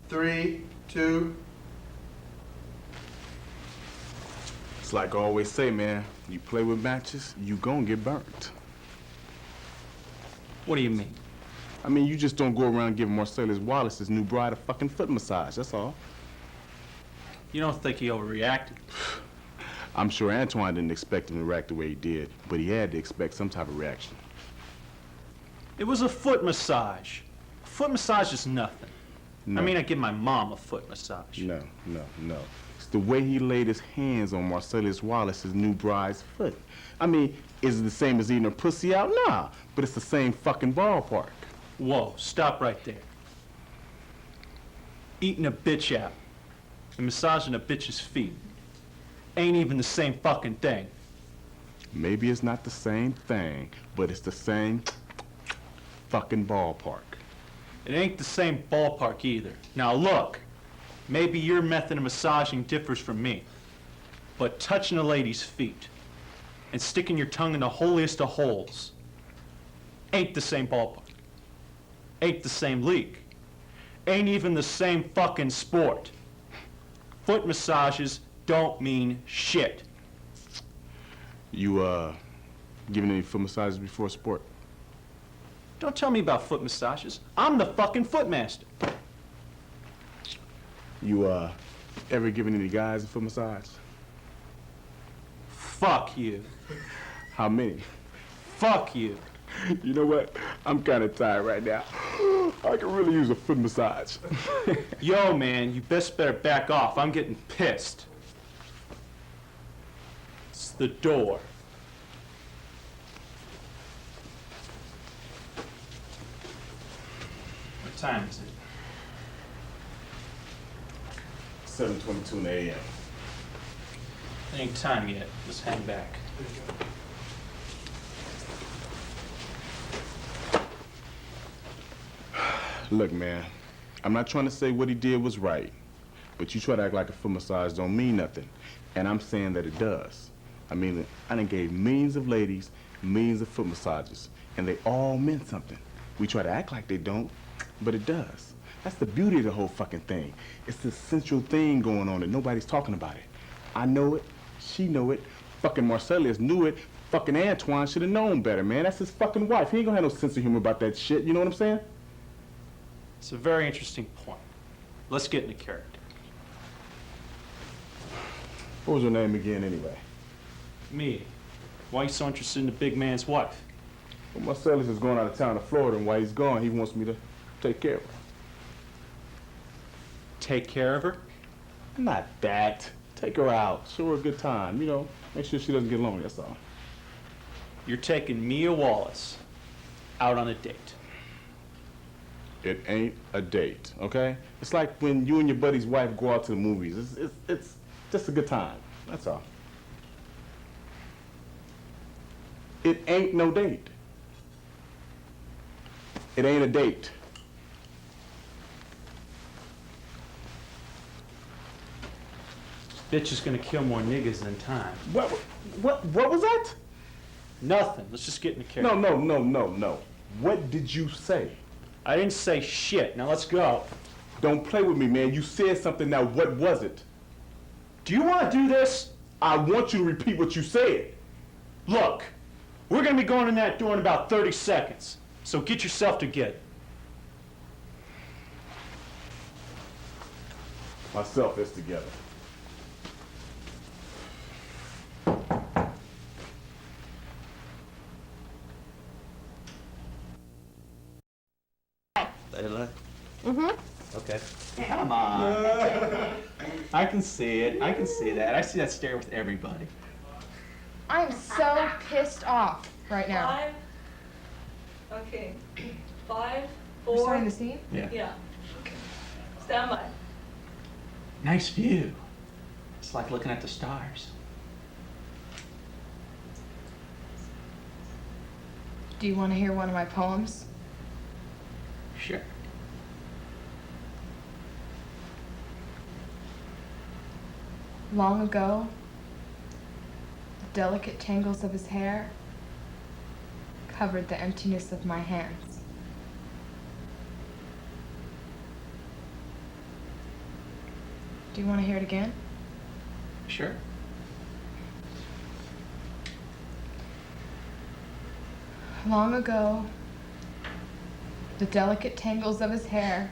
3, 2. It's like I always say, man, you play with matches, you gonna get burnt. What do you mean? I mean, you just don't go around giving Marcellus Wallace's new bride a fucking foot massage, that's all. You don't think he overreacted? I'm sure Antoine didn't expect him to react the way he did, but he had to expect some type of reaction. It was a foot massage. A foot massage is nothing. No. I mean, I give my mom a foot massage. No. It's the way he laid his hands on Marcellus Wallace's new bride's foot. I mean, is it the same as eating her pussy out? Nah, but it's the same fucking ballpark. Whoa, stop right there. Eating a bitch out and massaging a bitch's feet ain't even the same fucking thing. Maybe it's not the same thing, but it's the same fucking ballpark. It ain't the same ballpark either. Now look, maybe your method of massaging differs from me, but touching a lady's feet and sticking your tongue in the holiest of holes ain't the same ballpark. Ain't the same league. Ain't even the same fucking sport. Foot massages don't mean shit. You, giving any foot massages before sport? Don't tell me about foot massages. I'm the fucking footmaster. You, ever given any guys a foot massage? Fuck you. How many? Fuck you. You know what? I'm kind of tired right now. I could really use a foot massage. Yo, man, you better back off. I'm getting pissed. It's the door. What time is it? 7:22 in the a.m. It ain't time yet. Let's hang back. Look, man, I'm not trying to say what he did was right, but you try to act like a foot massage don't mean nothing, and I'm saying that it does. I mean, I done gave millions of ladies millions of foot massages, and they all meant something. We try to act like they don't, but it does. That's the beauty of the whole fucking thing. It's this central thing going on and nobody's talking about it. I know it, she know it, fucking Marcellus knew it, fucking Antoine should have known better, man. That's his fucking wife. He ain't gonna have no sense of humor about that shit, you know what I'm saying? It's a very interesting point. Let's get into character. What was her name again, anyway? Me. Why are you so interested in the big man's wife? Well, Marcellus is going out of town to Florida, and while he's gone, he wants me to take care of her. Take care of her? Not that. Take her out. Show her a good time, you know. Make sure she doesn't get lonely, that's all. You're taking Mia Wallace out on a date. It ain't a date, okay? It's like when you and your buddy's wife go out to the movies. It's just a good time, that's all. It ain't no date. It ain't a date. Bitch is gonna kill more niggas than time. What was that? Nothing. Let's just get into character. No. What did you say? I didn't say shit. Now let's go. Don't play with me, man. You said something, now what was it? Do you want to do this? I want you to repeat what you said. Look, we're gonna be going in that door in about 30 seconds. So get yourself together. Myself is together. Layla? Mm-hmm. Okay. Come on. I can see it. I can see that. I see that stare with everybody. I'm so pissed off right now. 5. Okay. 5, We're 4. starting the scene? Yeah. Yeah. Stand by. Nice view. It's like looking at the stars. Do you want to hear one of my poems? Sure. Long ago, the delicate tangles of his hair covered the emptiness of my hands. Do you want to hear it again? Sure. Long ago, the delicate tangles of his hair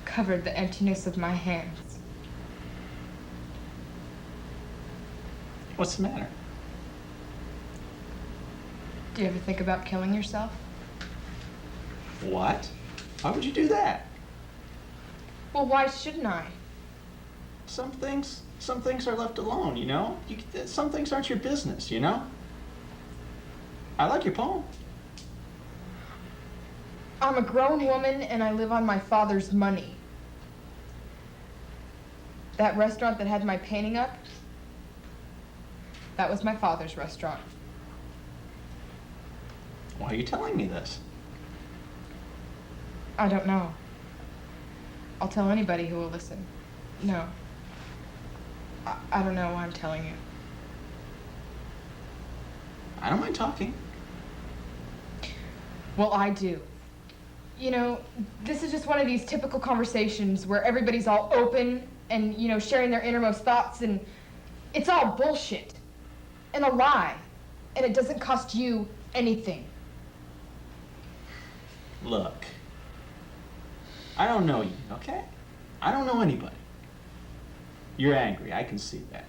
covered the emptiness of my hands. What's the matter? Do you ever think about killing yourself? What? Why would you do that? Well, why shouldn't I? Some things are left alone, you know? Some things aren't your business, you know? I like your poem. I'm a grown woman and I live on my father's money. That restaurant that had my painting up, that was my father's restaurant. Why are you telling me this? I don't know. I'll tell anybody who will listen. No. I don't know why I'm telling you. I don't mind talking. Well, I do. You know, this is just one of these typical conversations where everybody's all open and, you know, sharing their innermost thoughts, and it's all bullshit and a lie, and it doesn't cost you anything. Look, I don't know you, okay? I don't know anybody. You're angry, I can see that.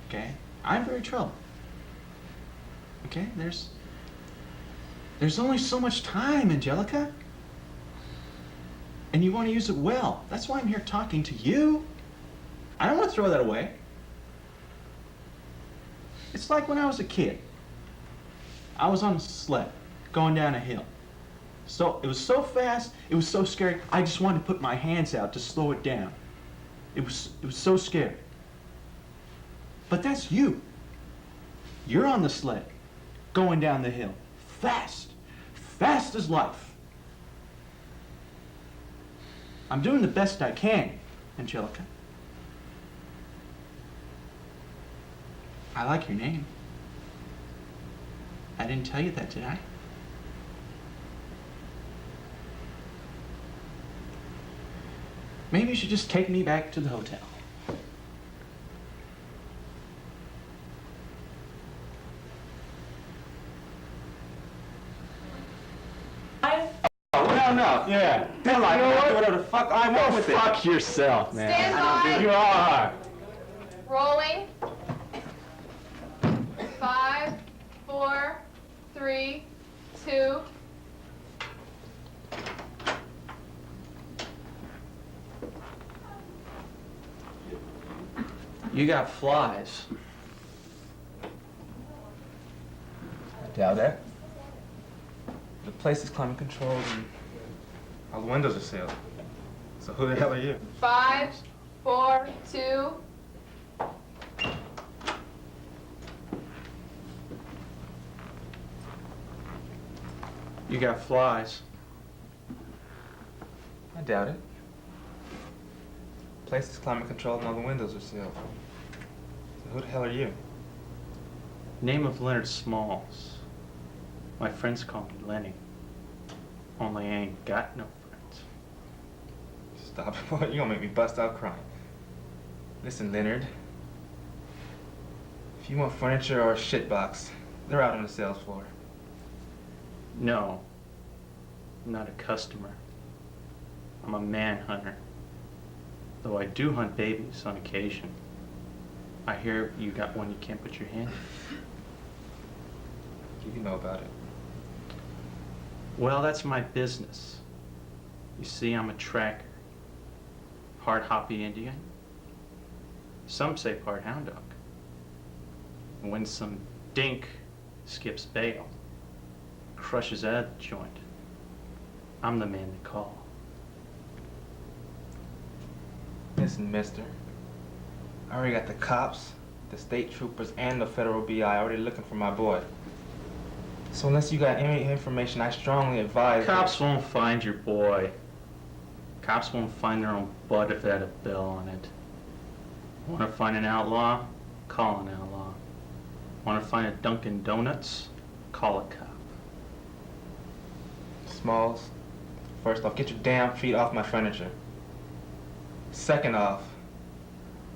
Okay? I'm very troubled. Okay? There's only so much time, Angelica. And you want to use it well. That's why I'm here talking to you. I don't want to throw that away. It's like when I was a kid. I was on a sled going down a hill. So it was so fast, it was so scary, I just wanted to put my hands out to slow it down. It was so scary. But that's you. You're on the sled, going down the hill, fast as life. I'm doing the best I can, Angelica. I like your name. I didn't tell you that, did I? Maybe you should just take me back to the hotel. No. Yeah. Hell, I can do whatever the fuck I want with it. Fuck yourself, man. Stand by. You are. Rolling. 5, 4, 3, 2. You got flies. I doubt it. The place is climate controlled and all the windows are sealed. So who the hell are you? 5, 4, 2. You got flies. I doubt it. The place is climate controlled and all the windows are sealed. So who the hell are you? Name of Leonard Smalls. My friends call me Lenny. Only I ain't got no friends. Stop it, boy. You're gonna make me bust out crying. Listen, Leonard. If you want furniture or a shitbox, they're out on the sales floor. No, I'm not a customer. I'm a manhunter. Though I do hunt babies on occasion. I hear you got one you can't put your hand in. What do you know about it? Well, that's my business. You see, I'm a tracker. Part Hopi Indian. Some say part hound dog. And when some dink skips bail, crushes out of the joint, I'm the man to call. Listen, mister. I already got the cops, the state troopers, and the federal BI already looking for my boy. So unless you got any information, I strongly advise... Cops won't find your boy. Cops won't find their own butt if they had a bell on it. Want to find an outlaw? Call an outlaw. Want to find a Dunkin' Donuts? Call a cop. Smalls, first off, get your damn feet off my furniture. Second off,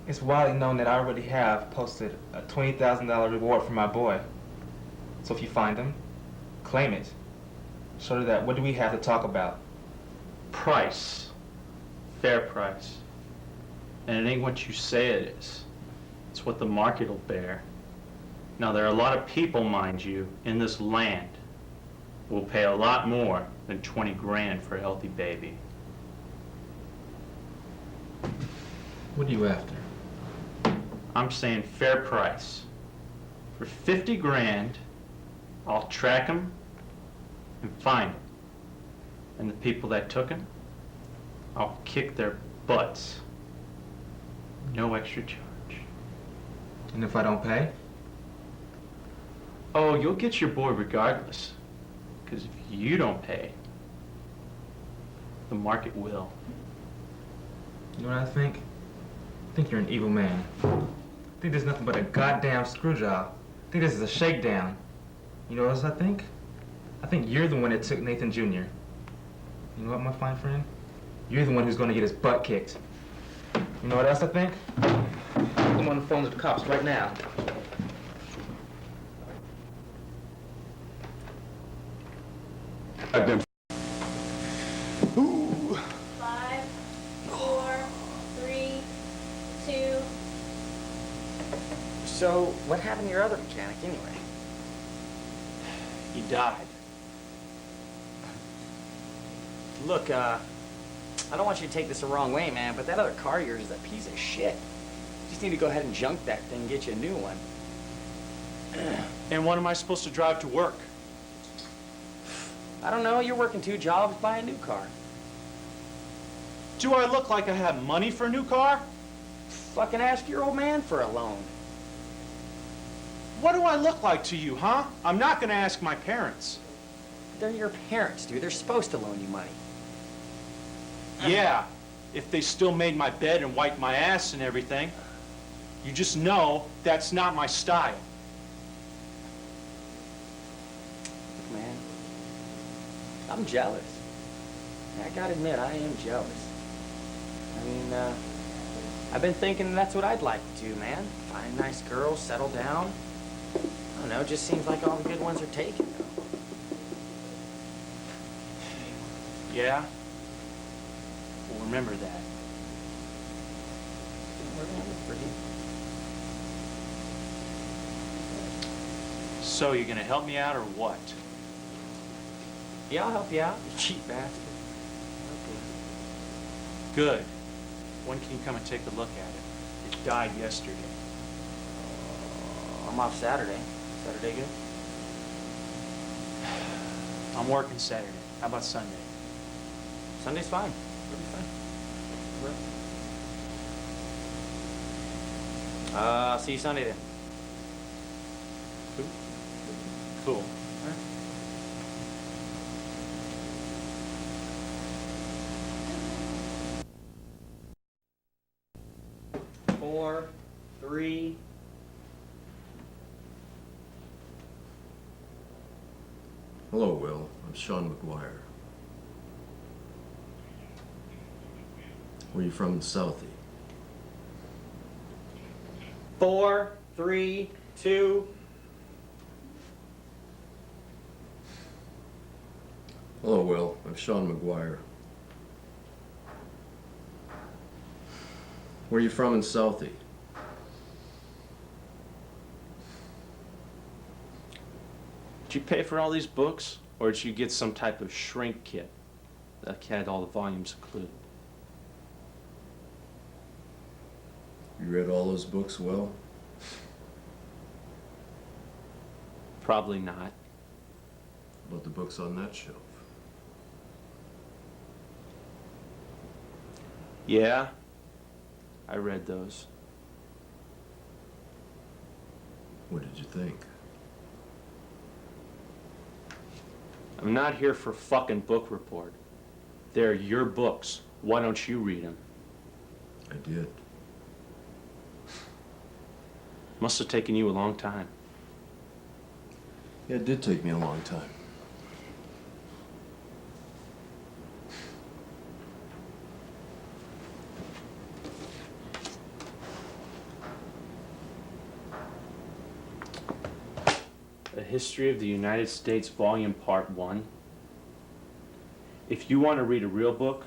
it's widely known that I already have posted a $20,000 reward for my boy. So if you find him, claim it. Short of that, what do we have to talk about? Price. Fair price. And it ain't what you say it is. It's what the market will bear. Now, there are a lot of people, mind you, in this land who will pay a lot more than 20 grand for a healthy baby. What are you after? I'm saying fair price. For 50 grand, I'll track him and find him. And the people that took him, I'll kick their butts. No extra charge. And if I don't pay? Oh, you'll get your boy regardless. Because if you don't pay, the market will. You know what I think? I think you're an evil man. I think there's nothing but a goddamn screw job. I think this is a shakedown. You know what else I think? I think you're the one that took Nathan Jr. You know what, my fine friend? You're the one who's gonna get his butt kicked. You know what else I think? I'm on the phone with the cops right now. Goddamn. Ooh. 5, 4, 3, 2. So, what happened to your other mechanic anyway? He died. Look, I don't want you to take this the wrong way, man, but that other car of yours is a piece of shit. You just need to go ahead and junk that thing and get you a new one. And when am I supposed to drive to work? I don't know, you're working 2 jobs, buy a new car. Do I look like I have money for a new car? Fucking ask your old man for a loan. What do I look like to you, huh? I'm not gonna ask my parents. They're your parents, dude. They're supposed to loan you money. Yeah, if they still made my bed and wiped my ass and everything. You just know that's not my style. Look, man, I'm jealous. I gotta admit, I am jealous. I mean, I've been thinking that's what I'd like to do, man. Find a nice girl, settle down. I don't know, it just seems like all the good ones are taken, though. Yeah? Well, remember that. So, you gonna help me out or what? Yeah, I'll help you out, you cheap bastard. Good. When can you come and take a look at it? It died yesterday. I'm off Saturday. Saturday good? I'm working Saturday. How about Sunday? Sunday's fine. It'll be fine. I'll see you Sunday then. Cool. 4, 3. Hello, Will. I'm Sean McGuire. Where you from in Southie? 4, 3, 2. Hello, Will. I'm Sean McGuire. Where you from in Southie? Did you pay for all these books, or did you get some type of shrink kit that had all the volumes included? You read all those books, Will? Probably not. About the books on that shelf? Yeah, I read those. What did you think? I'm not here for a fucking book report. They're your books. Why don't you read them? I did. Must have taken you a long time. Yeah, it did take me a long time. History of the United States, Volume Part 1. If you want to read a real book,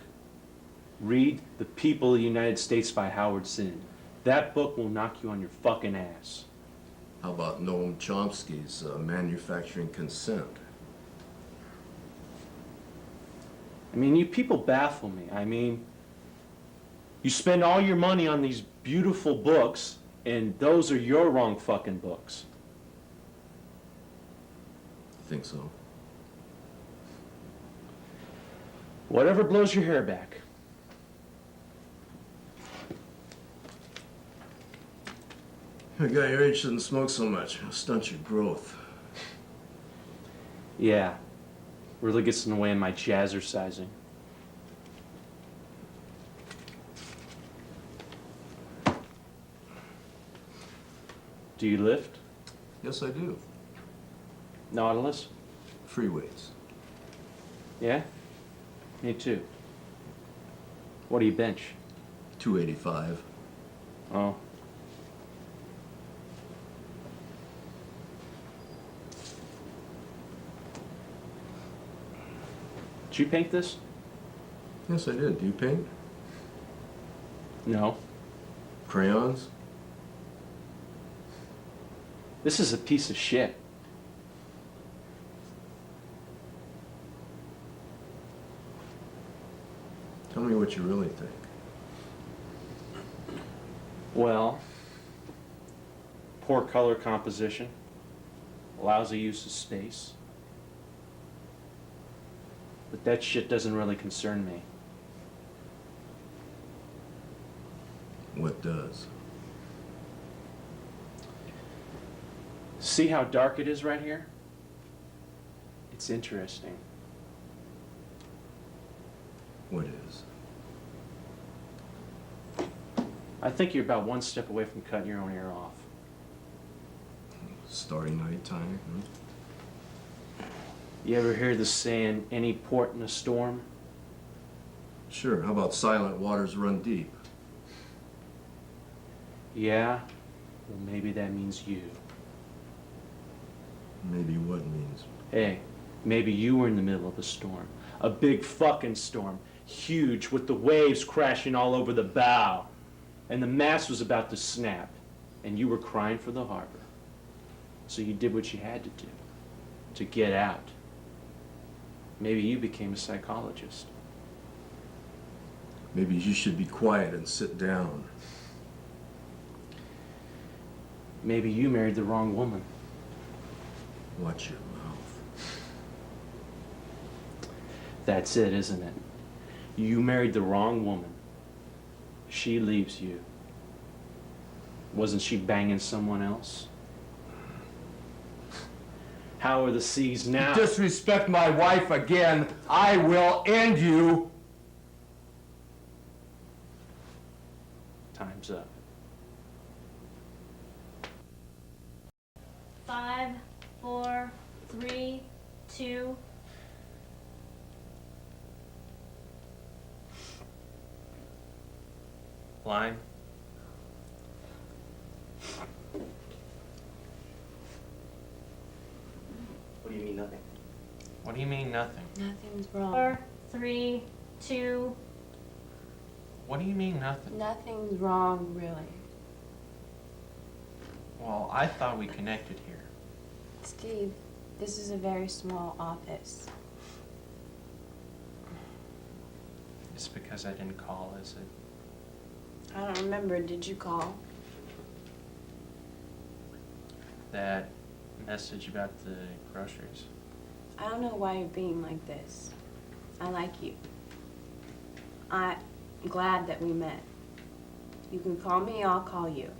read The People of the United States by Howard Zinn. That book will knock you on your fucking ass. How about Noam Chomsky's Manufacturing Consent? I mean, you people baffle me. I mean, you spend all your money on these beautiful books, and those are your wrong fucking books. Think so? Whatever blows your hair back. A guy your age shouldn't smoke so much. It'll stunt your growth. Yeah, really gets in the way of my jazzercising. Do you lift? Yes, I do. Nautilus? Free weights. Yeah? Me too. What do you bench? 285. Oh. Did you paint this? Yes, I did. Do you paint? No. Crayons? This is a piece of shit. Tell me what you really think. Well, poor color composition, lousy use of space. But that shit doesn't really concern me. What does? See how dark it is right here? It's interesting. What is? I think you're about one step away from cutting your own ear off. Starry night time? You ever hear the saying, any port in a storm? Sure. How about silent waters run deep? Yeah? Well, maybe that means you. Maybe what means? Hey, maybe you were in the middle of a storm. A big fucking storm. Huge, with the waves crashing all over the bow. And the mast was about to snap. And you were crying for the harbor. So you did what you had to do. To get out. Maybe you became a psychologist. Maybe you should be quiet and sit down. Maybe you married the wrong woman. Watch your mouth. That's it, isn't it? You married the wrong woman. She leaves you. Wasn't she banging someone else? How are the seas now? Disrespect my wife again, I will end you. Time's up. 5, 4, 3, 2. Line. What do you mean nothing? What do you mean nothing? Nothing's wrong. 4, 3, 2. What do you mean nothing? Nothing's wrong, really. Well, I thought we connected here. Steve, this is a very small office. It's because I didn't call, is it? I don't remember. Did you call? That message about the groceries. I don't know why you're being like this. I like you. I'm glad that we met. You can call me, I'll call you.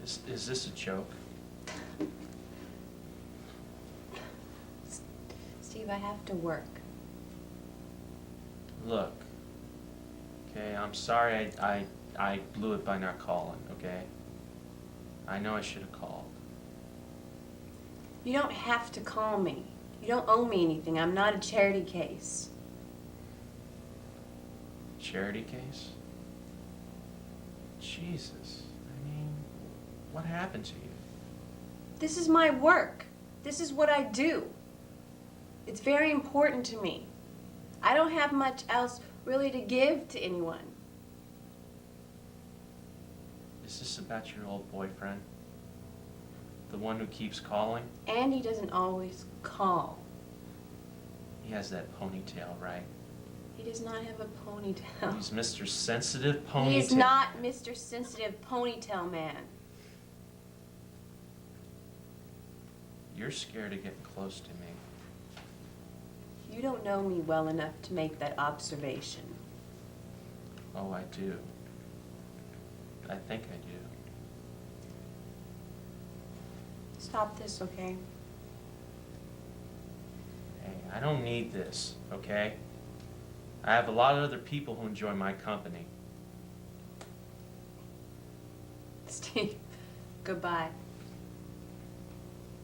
Is this a joke? Steve, I have to work. Look, okay, I'm sorry I blew it by not calling, okay? I know I should have called. You don't have to call me. You don't owe me anything. I'm not a charity case. Charity case? Jesus, I mean, what happened to you? This is my work. This is what I do. It's very important to me. I don't have much else really to give to anyone. Is this about your old boyfriend? The one who keeps calling? And he doesn't always call. He has that ponytail, right? He does not have a ponytail. He's Mr. Sensitive Ponytail. He is not Mr. Sensitive Ponytail Man. You're scared of getting close to me. You don't know me well enough to make that observation. Oh, I do. I think I do. Stop this, okay? Hey, I don't need this, okay? I have a lot of other people who enjoy my company. Steve, goodbye.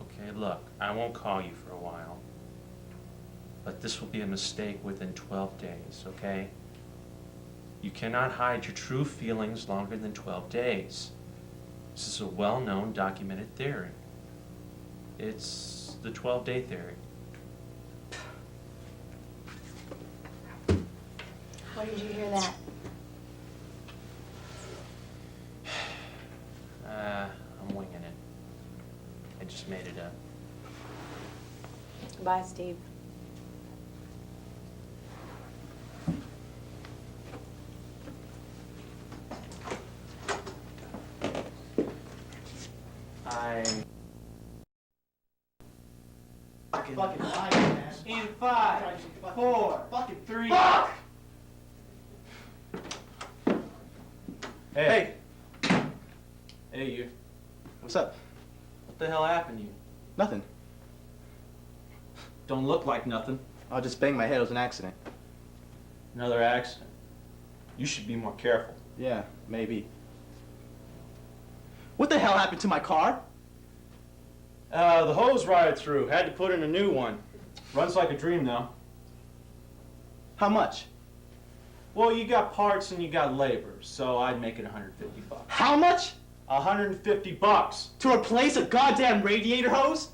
Okay, look, I won't call you for a while. But this will be a mistake within 12 days, okay? You cannot hide your true feelings longer than 12 days. This is a well-known documented theory. It's the 12-day theory. Where did you hear that? I'm winging it. I just made it up. Goodbye, Steve. Fucking lying, man. In 5, 4, fucking 3. Fuck! Hey. Hey, you. What's up? What the hell happened to you? Nothing. Don't look like nothing. I just banged my head. It was an accident. Another accident. You should be more careful. Yeah, maybe. What the hell happened to my car? The hose rotted through. Had to put in a new one. Runs like a dream, though. How much? Well, you got parts and you got labor, so I'd make it 150 bucks. How much? 150 bucks. To replace a goddamn radiator hose?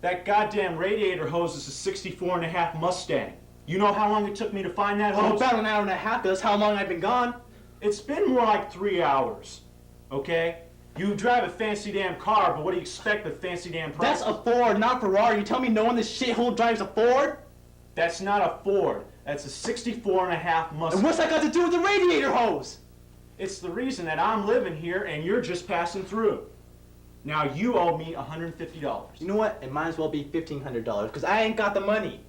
That goddamn radiator hose is a 64.5 Mustang. You know how long it took me to find that Oh, hose? about an hour and a half. That's how long I've been gone. It's been more like 3 hours, okay? You drive a fancy damn car, but what do you expect with fancy damn prices? That's a Ford, not Ferrari. You tell me no one in this shithole drives a Ford? That's not a Ford. That's a 64.5 Mustang. And what's that got to do with the radiator hose? It's the reason that I'm living here and you're just passing through. Now you owe me $150. You know what? It might as well be $1,500 because I ain't got the money.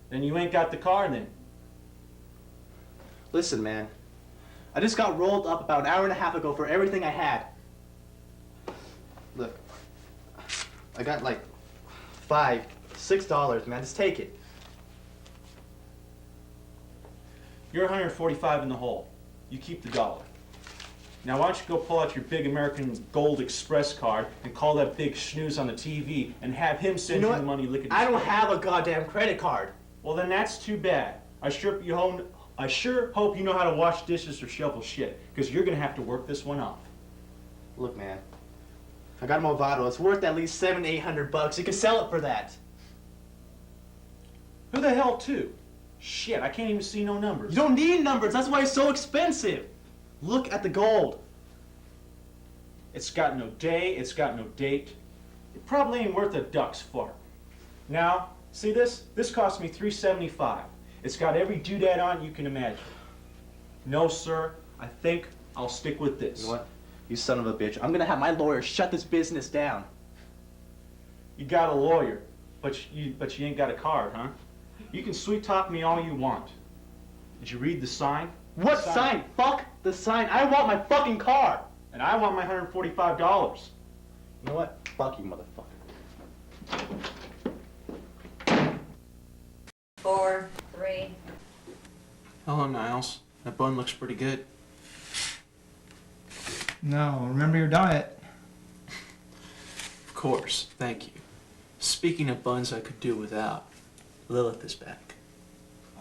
Then you ain't got the car then. Listen, man. I just got rolled up about an hour and a half ago for everything I had. Look. I got like $5, $6, man. Just take it. You're 145 in the hole. You keep the dollar. Now why don't you go pull out your big American Gold Express card and call that big schnooze on the TV and have him send you, the money lickety I don't split. have a goddamn credit card. Well then that's too bad. I sure hope you know how to wash dishes or shovel shit, because you're gonna have to work this one off. Look, man. I got a Movado. It's worth at least $700-800. You can sell it for that. Who the hell to? Shit, I can't even see no numbers. You don't need numbers. That's why it's so expensive. Look at the gold. It's got no day, it's got no date. It probably ain't worth a duck's fart. Now, see this? This cost me $375. It's got every doodad on it you can imagine. No, sir, I think I'll stick with this. You know what? You son of a bitch. I'm gonna have my lawyer shut this business down. You got a lawyer, but you ain't got a card, huh? You can sweet talk me all you want. Did you read the sign? What sign? Fuck the sign. I want my fucking car. And I want my $145. You know what? Fuck you, motherfucker. 4, 3. Hello, Niles. That bun looks pretty good. No, remember your diet. Of course, thank you. Speaking of buns I could do without, Lilith is back.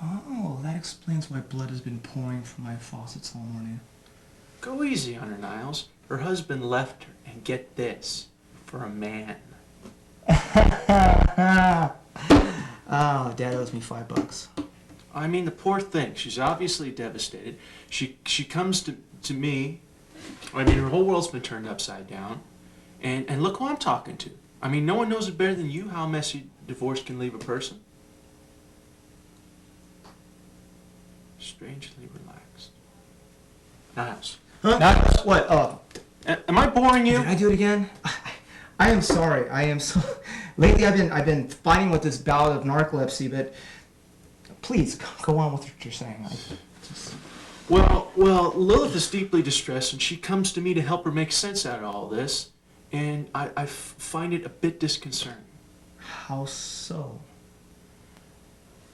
Oh, that explains why blood has been pouring from my faucets all morning. Go easy on her, Niles. Her husband left her, and get this, for a man. Oh, Dad owes me $5. I mean, the poor thing. She's obviously devastated. She comes to me. I mean, her whole world's been turned upside down. And look who I'm talking to. I mean, no one knows it better than you how messy divorce can leave a person. Strangely relaxed. Niles. Huh? Niles. What? Am I boring you? Did I do it again? I am sorry. I am so. Lately, I've been fighting with this bout of narcolepsy, but please go on with what you're saying. Well, Lilith is deeply distressed, and she comes to me to help her make sense out of all this, and I find it a bit disconcerting. How so?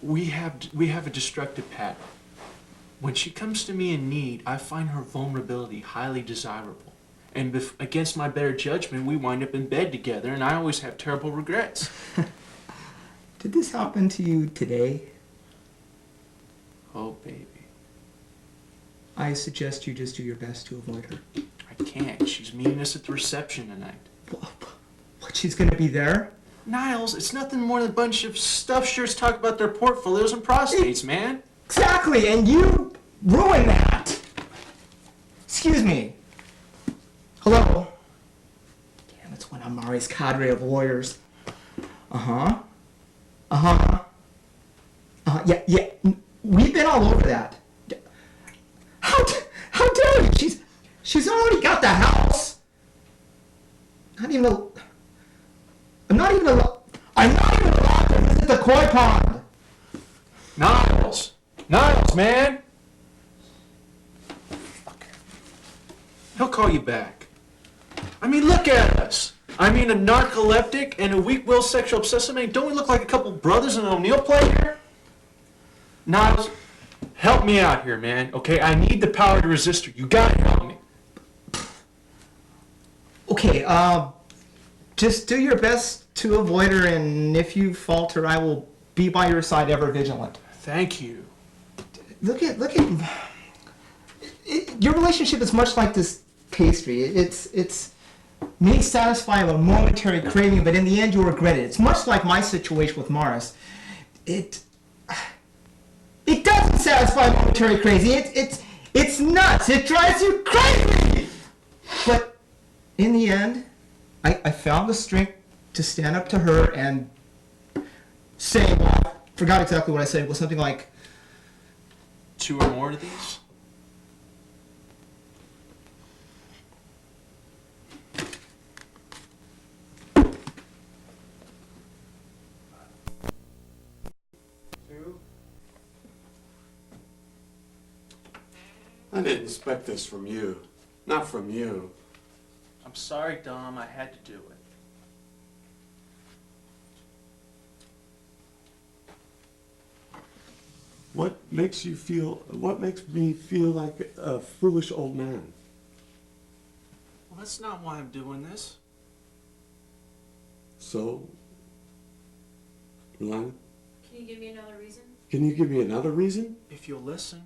We have a destructive pattern. When she comes to me in need, I find her vulnerability highly desirable. And against my better judgment, we wind up in bed together, and I always have terrible regrets. Did this happen to you today? Oh, baby. I suggest you just do your best to avoid her. I can't. She's meeting us at the reception tonight. What, she's gonna be there? Niles, it's nothing more than a bunch of stuffed shirts talking about their portfolios and prostates, man. Exactly, and you ruined that! Excuse me. Hello? Damn, it's one of Mari's cadre of lawyers. Uh-huh. Yeah, we've been all over that. How dare you? She's already got the house. I'm not even allowed to visit the koi pond. Niles, man. Fuck. He'll call you back. I mean, look at us. I mean, a narcoleptic and a weak-willed sexual obsessive man. Don't we look like a couple brothers in an O'Neill play here? Niles, help me out here, man. Okay, I need the power to resist her. You gotta help me. Okay, just do your best to avoid her, and if you falter, I will be by your side ever vigilant. Thank you. Look at your relationship is much like this pastry. It's may satisfy a momentary craving, but in the end you'll regret it. It's much like my situation with Morris. It doesn't satisfy momentary craving. It's nuts. It drives you crazy. But in the end, I found the strength to stand up to her and say, well, I forgot exactly what I said. It was something like, 2 or more of these? I didn't expect this from you. Not from you. I'm sorry, Dom. I had to do it. What makes me feel like a foolish old man? Well, that's not why I'm doing this. So, Lana, Can you give me another reason? can you give me another reason? If you'll listen.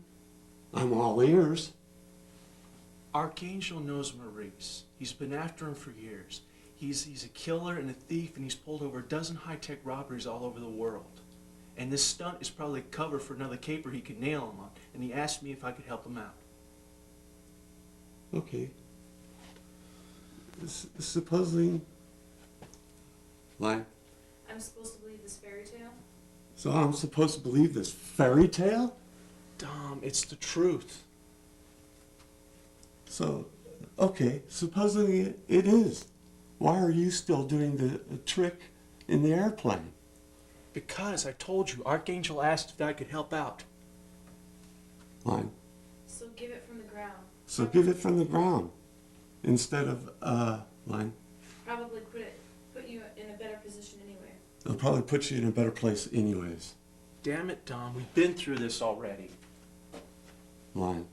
I'm all ears. Archangel knows Maurice. He's been after him for years. He's a killer and a thief, and he's pulled over a dozen high-tech robberies all over the world. And this stunt is probably cover for another caper he could nail him on. And he asked me if I could help him out. Okay. Supposedly, like, I'm supposed to believe this fairy tale? so I'm supposed to believe this fairy tale? Dom, it's the truth. So, okay, supposedly it is. Why are you still doing the trick in the airplane? Because I told you, Archangel asked if I could help out. Line. So give it from the ground. So give it from the ground instead of line. Probably put you in a better position anyway. It'll probably put you in a better place anyways. Damn it, Dom, we've been through this already. Line.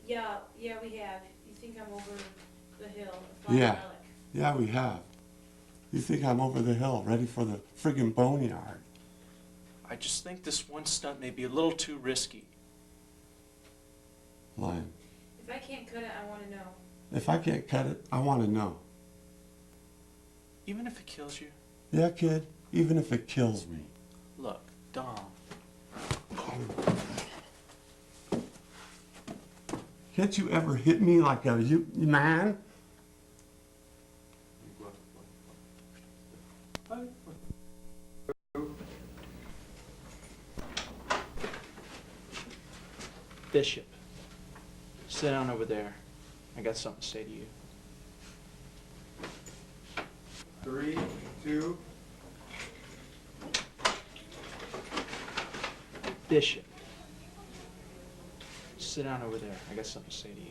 Yeah, we have. You think I'm over the hill? Find Yeah. a relic. Yeah, we have. You think I'm over the hill, ready for the friggin' boneyard. I just think this one stunt may be a little too risky. Line. If I can't cut it, I want to know. If I can't cut it, I want to know. Even if it kills you? Yeah, kid, even if it kills me. Look, Dom. Can't you ever hit me like a man? Bishop, sit down over there. I got something to say to you. 3, 2. Bishop, sit down over there. I got something to say to you.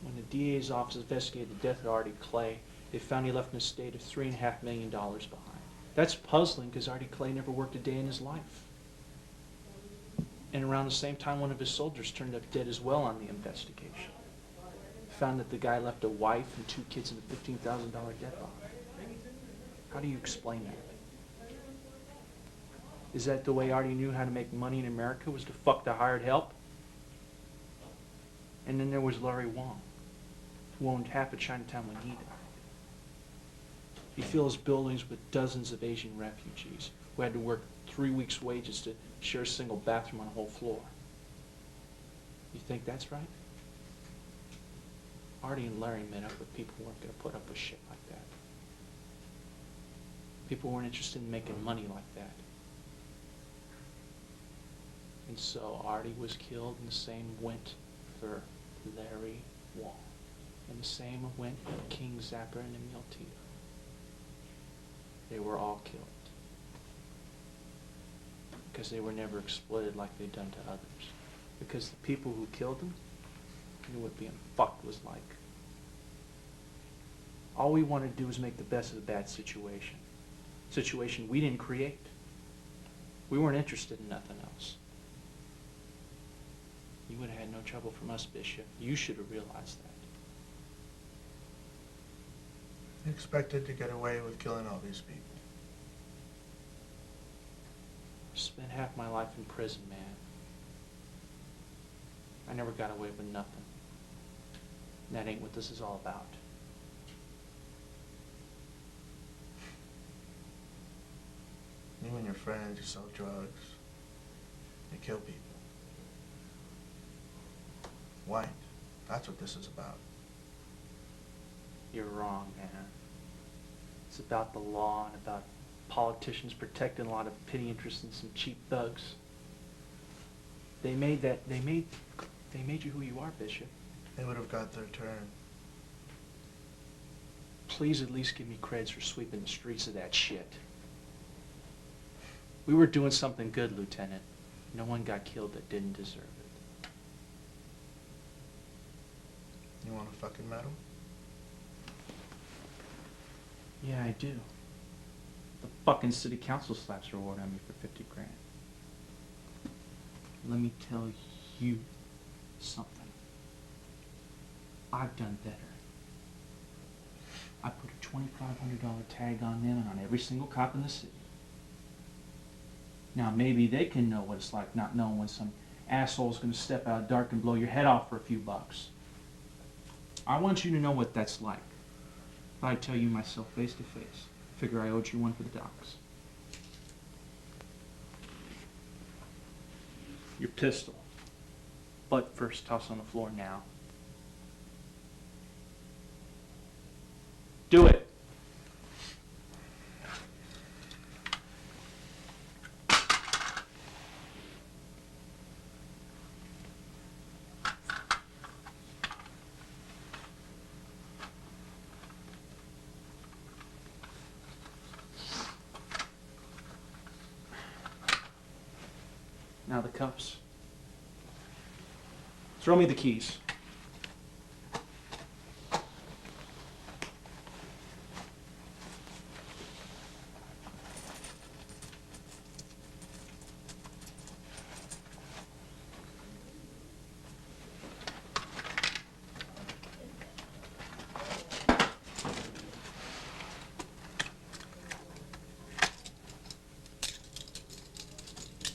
When the DA's office investigated the death of Artie Clay, they found he left an estate of $3.5 million behind. That's puzzling because Artie Clay never worked a day in his life. And around the same time, one of his soldiers turned up dead as well on the investigation. Found that the guy left a wife and 2 kids in a $15,000 debt bond. How do you explain that? Is that the way Artie knew how to make money in America, was to fuck the hired help? And then there was Larry Wong, who owned half of Chinatown when he died. He fills buildings with dozens of Asian refugees who had to work 3 weeks' wages to share a single bathroom on a whole floor. You think that's right? Artie and Larry met up with people who weren't going to put up with shit like that. People who weren't interested in making money like that. And so Artie was killed, and the same went for Larry Wong. And the same went for King Zapper and Emil Tito. They were all killed. Because they were never exploited like they'd done to others. Because the people who killed them knew what being fucked was like. All we wanted to do was make the best of the bad situation. Situation we didn't create. We weren't interested in nothing else. You would have had no trouble from us, Bishop. You should have realized that. You expected to get away with killing all these people. Spent half my life in prison, man. I never got away with nothing. And that ain't what this is all about. You and your friends, you sell drugs. You kill people. White. That's what this is about. You're wrong, man. It's about the law and about politicians protecting a lot of petty interests and some cheap thugs. They made you who you are, Bishop. They would have got their turn. Please at least give me creds for sweeping the streets of that shit. We were doing something good, Lieutenant. No one got killed that didn't deserve it. You want a fucking medal? Yeah, I do. The fucking city council slaps a reward on me for 50 grand. Let me tell you something. I've done better. I put a $2,500 tag on them and on every single cop in the city. Now maybe they can know what it's like not knowing when some asshole's gonna step out dark and blow your head off for a few bucks. I want you to know what that's like. If I tell you myself face to face, figure I owed you one for the docs. Your pistol. Butt first, toss on the floor now. Do it. Now the cuffs. Throw me the keys.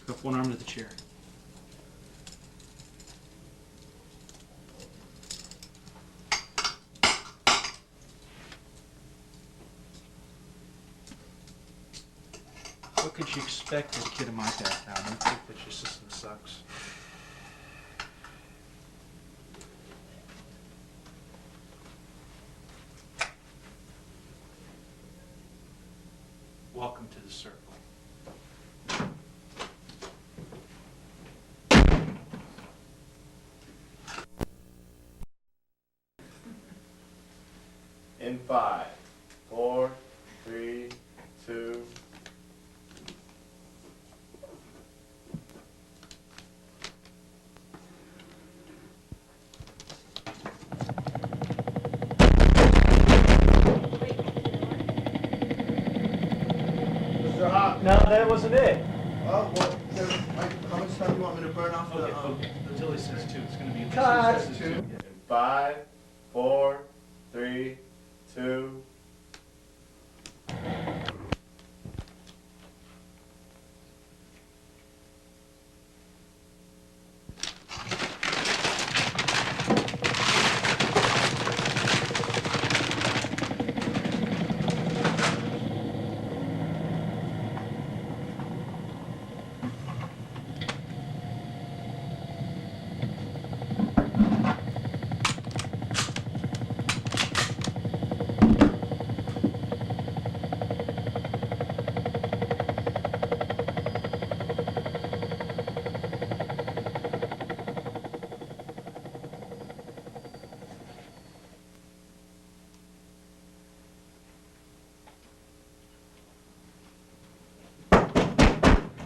Hook one arm to the chair. What could you expect of a kid of my background? I think that your system sucks. Welcome to the circle. In 5, 4, 3, 2. Mr. Hawk. No, that wasn't it. Oh, well, how much time do you want me to burn off Until he says 2, it's going to be... Cut. In 5, 4, 3, 2.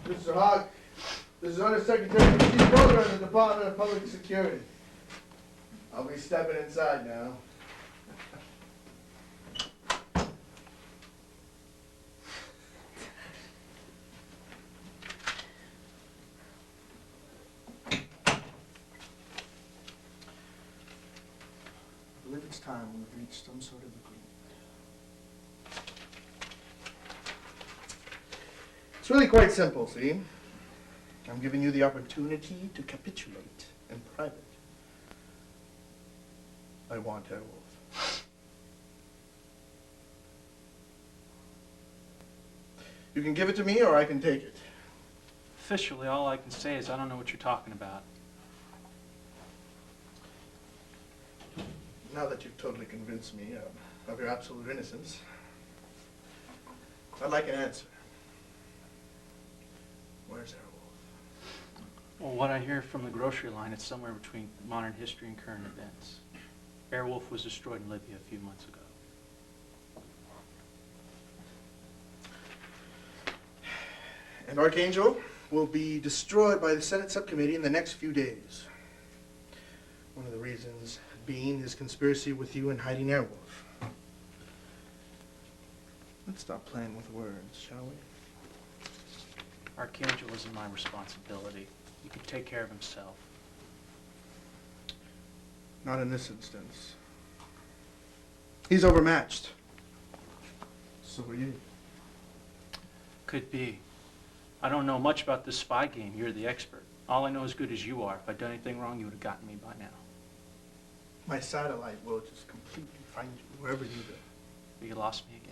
Mr. Hogg, this is Undersecretary Steve Broder of the Department of Public Security. I'll be stepping inside now. I believe it's time we've reached some sort of agreement. It's really quite simple, see? I'm giving you the opportunity to capitulate in private. I want Airwolf. You can give it to me or I can take it. Officially, all I can say is I don't know what you're talking about. Now that you've totally convinced me of your absolute innocence, I'd like an answer. Where's Airwolf? Well, what I hear from the grocery line, it's somewhere between modern history and current events. Airwolf was destroyed in Libya a few months ago. And Archangel will be destroyed by the Senate subcommittee in the next few days. One of the reasons being his conspiracy with you and hiding Airwolf. Let's stop playing with words, shall we? Archangel isn't my responsibility. He can take care of himself. Not in this instance. He's overmatched. So are you. Could be. I don't know much about this spy game. You're the expert. All I know is good as you are. If I'd done anything wrong, you would have gotten me by now. My satellite will just completely find you wherever you go. But you lost me again.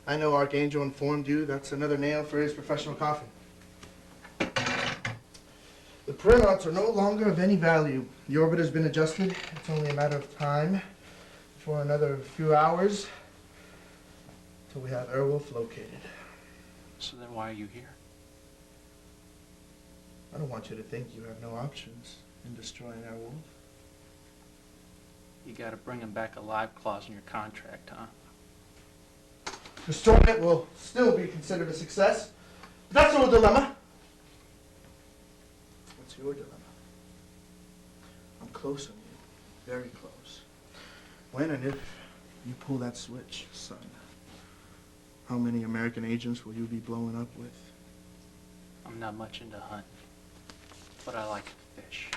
I know Archangel informed you that's another nail for his professional coffin. The printouts are no longer of any value. The orbit has been adjusted. It's only a matter of time for another few hours till we have Airwolf located. So then why are you here? I don't want you to think you have no options in destroying Airwolf. You gotta bring him back alive clause in your contract, huh? Destroying it will still be considered a success. But that's no dilemma. What's your dilemma? I'm close on you. Very close. When and if you pull that switch, son, how many American agents will you be blowing up with? I'm not much into hunting, but I like to fish.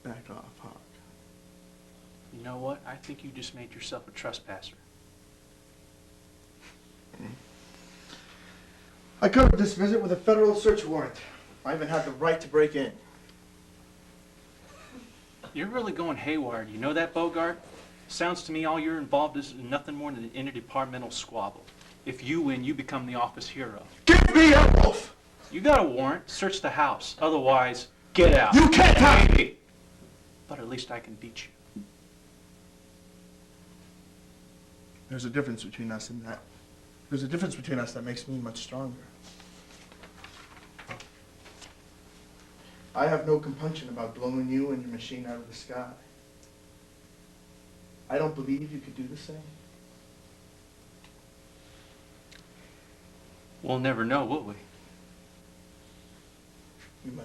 Back off, Hawk. You know what? I think you just made yourself a trespasser. I covered this visit with a federal search warrant. I even had the right to break in. You're really going haywire. Do you know that, Bogart? Sounds to me all you're involved is nothing more than an interdepartmental squabble. If you win, you become the office hero. Give me Airwolf! You got a warrant, search the house. Otherwise, get out. You can't have me! But at least I can beat you. There's a difference between us and that. There's a difference between us that makes me much stronger. I have no compunction about blowing you and your machine out of the sky. I don't believe you could do the same. We'll never know, will we? You might.